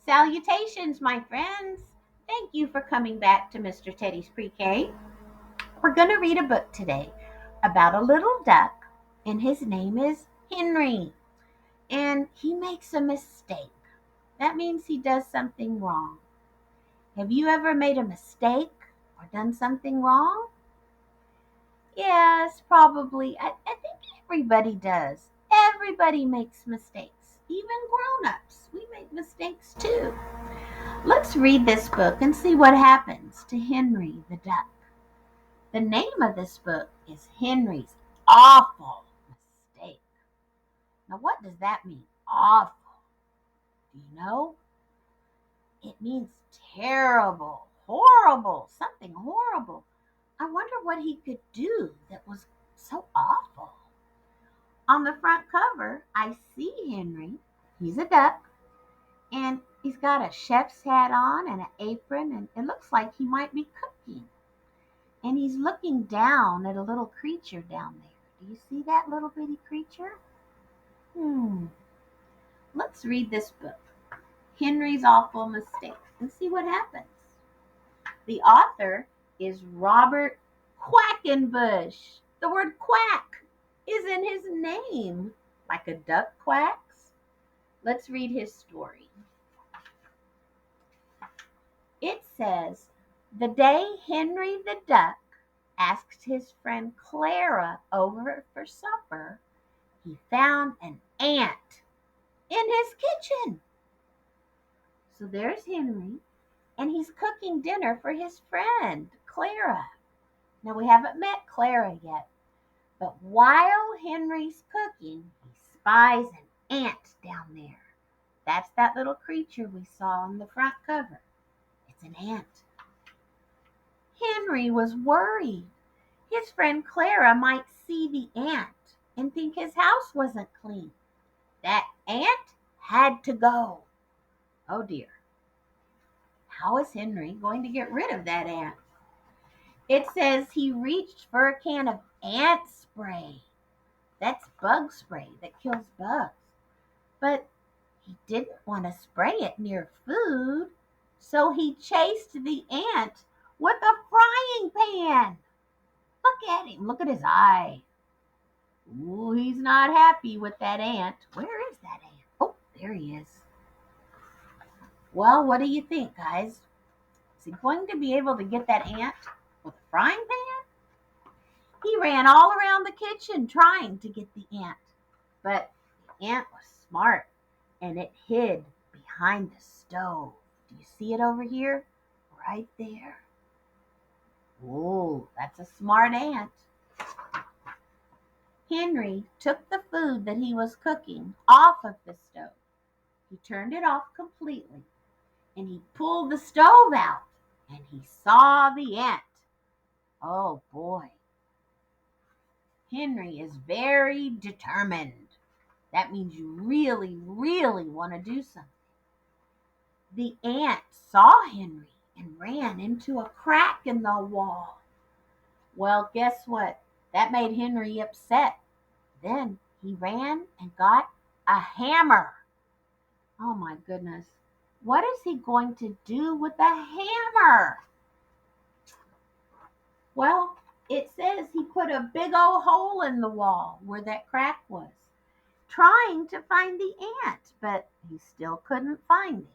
Salutations, my friends. Thank you for coming back to Mr. Teddy's Pre-K. We're going to read a book today about a little duck, and his name is Henry. And he makes a mistake. That means he does something wrong. Have you ever made a mistake or done something wrong? Yes, probably. I think everybody does. Everybody makes mistakes, even grown ups. We make mistakes too. Let's read this book and see what happens to Henry the Duck. The name of this book is Henry's Awful Mistake. Now, what does that mean? Awful. Do you know? It means terrible, horrible, something horrible. I wonder what he could do that was so awful. On the front cover, I see Henry. He's a duck, and he's got a chef's hat on and an apron, and it looks like he might be cooking. And he's looking down at a little creature down there. Do you see that little bitty creature? Let's read this book, Henry's Awful Mistake, and see what happens. The author is Robert Quackenbush. The word quack is in his name, like a duck quacks. Let's read his story. It says, the day Henry the Duck asked his friend Clara over for supper, he found an ant in his kitchen. So there's Henry, and he's cooking dinner for his friend Clara. Now, we haven't met Clara yet, but while Henry's cooking, he spies an ant down there. That's that little creature we saw on the front cover. It's an ant. Henry was worried. His friend Clara might see the ant and think his house wasn't clean. That ant had to go. Oh dear. How is Henry going to get rid of that ant? It says he reached for a can of ant spray. That's bug spray that kills bugs. But he didn't want to spray it near food, so he chased the ant with a frying pan. Look at him. Look at his eye. Ooh, he's not happy with that ant. Where is that ant? Oh, there he is. Well, what do you think, guys? Is he going to be able to get that ant with a frying pan? He ran all around the kitchen trying to get the ant. But the ant was smart, and it hid behind the stove. Do you see it over here? Right there. Oh, that's a smart ant. Henry took the food that he was cooking off of the stove. He turned it off completely, and he pulled the stove out, and he saw the ant. Oh boy. Henry is very determined. That means you really, really want to do something. The ant saw Henry and ran into a crack in the wall. Well, guess what? That made Henry upset. Then he ran and got a hammer. Oh my goodness. What is he going to do with a hammer? Well, it says he put a big old hole in the wall where that crack was, trying to find the ant, but he still couldn't find him.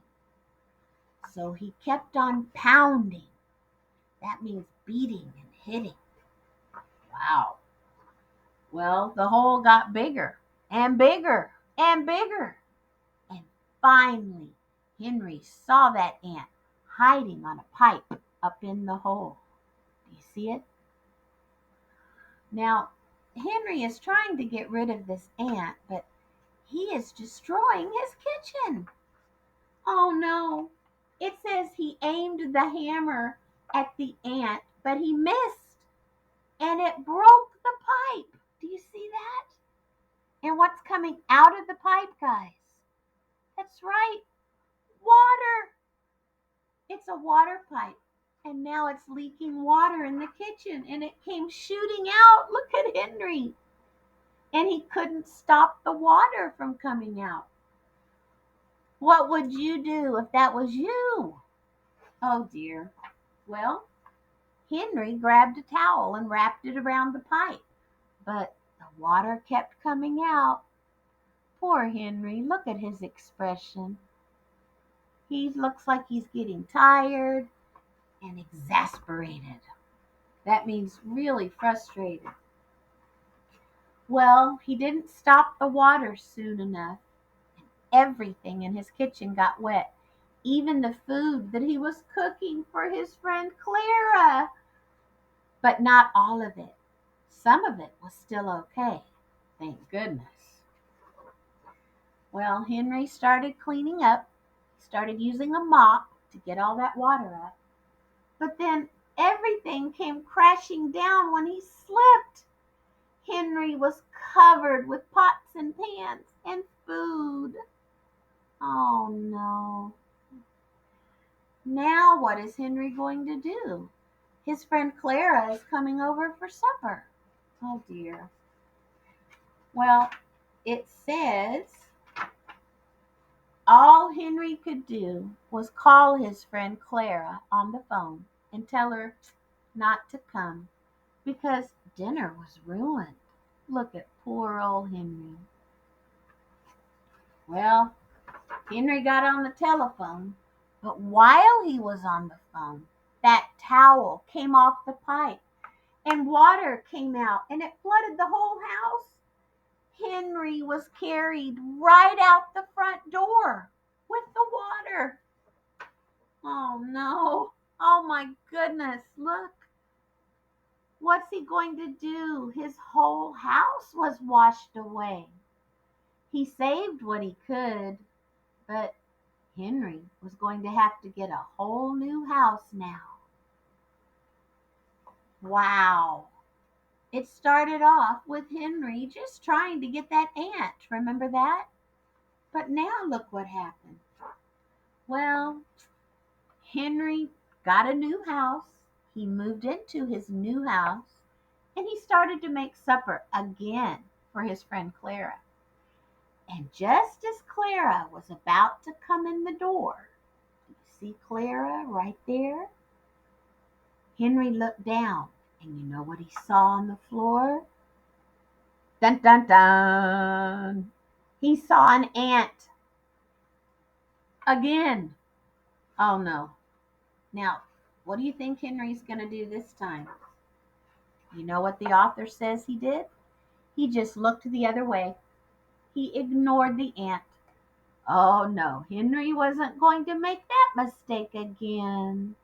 So he kept on pounding. That means beating and hitting. Wow. Well, the hole got bigger and bigger and bigger. And finally, Henry saw that ant hiding on a pipe up in the hole. Do you see it? Now, Henry is trying to get rid of this ant, but he is destroying his kitchen. Oh no. It says he aimed the hammer at the ant, but he missed, and it broke the pipe. Do you see that? And what's coming out of the pipe, guys? That's right, water. It's a water pipe, and now it's leaking water in the kitchen, and it came shooting out. Look at Henry. And he couldn't stop the water from coming out. What would you do if that was you? Oh dear. Well, Henry grabbed a towel and wrapped it around the pipe, but the water kept coming out. Poor Henry, look at his expression. He looks like he's getting tired and exasperated. That means really frustrated. Well, he didn't stop the water soon enough. Everything in his kitchen got wet, even the food that he was cooking for his friend Clara. But not all of it. Some of it was still okay. Thank goodness. Well, Henry started cleaning up. He started using a mop to get all that water up. But then everything came crashing down when he slipped. Henry was covered with pots and pans and food. Oh no. Now what is Henry going to do? His friend Clara is coming over for supper. Oh dear. Well, it says all Henry could do was call his friend Clara on the phone and tell her not to come because dinner was ruined. Look at poor old Henry. Well, Henry got on the telephone, but while he was on the phone, that towel came off the pipe and water came out and it flooded the whole house. Henry was carried right out the front door with the water. Oh no. Oh my goodness. Look. What's he going to do? His whole house was washed away. He saved what he could, but Henry was going to have to get a whole new house now. Wow. It started off with Henry just trying to get that ant. Remember that? But now look what happened. Well, Henry got a new house. He moved into his new house and he started to make supper again for his friend Clara. And just as Clara was about to come in the door, you see Clara right there? Henry looked down and you know what he saw on the floor? Dun dun dun! He saw an ant again. Oh no. Now, what do you think Henry's going to do this time? You know what the author says he did? He just looked the other way. He ignored the ant. Oh no, Henry wasn't going to make that mistake again.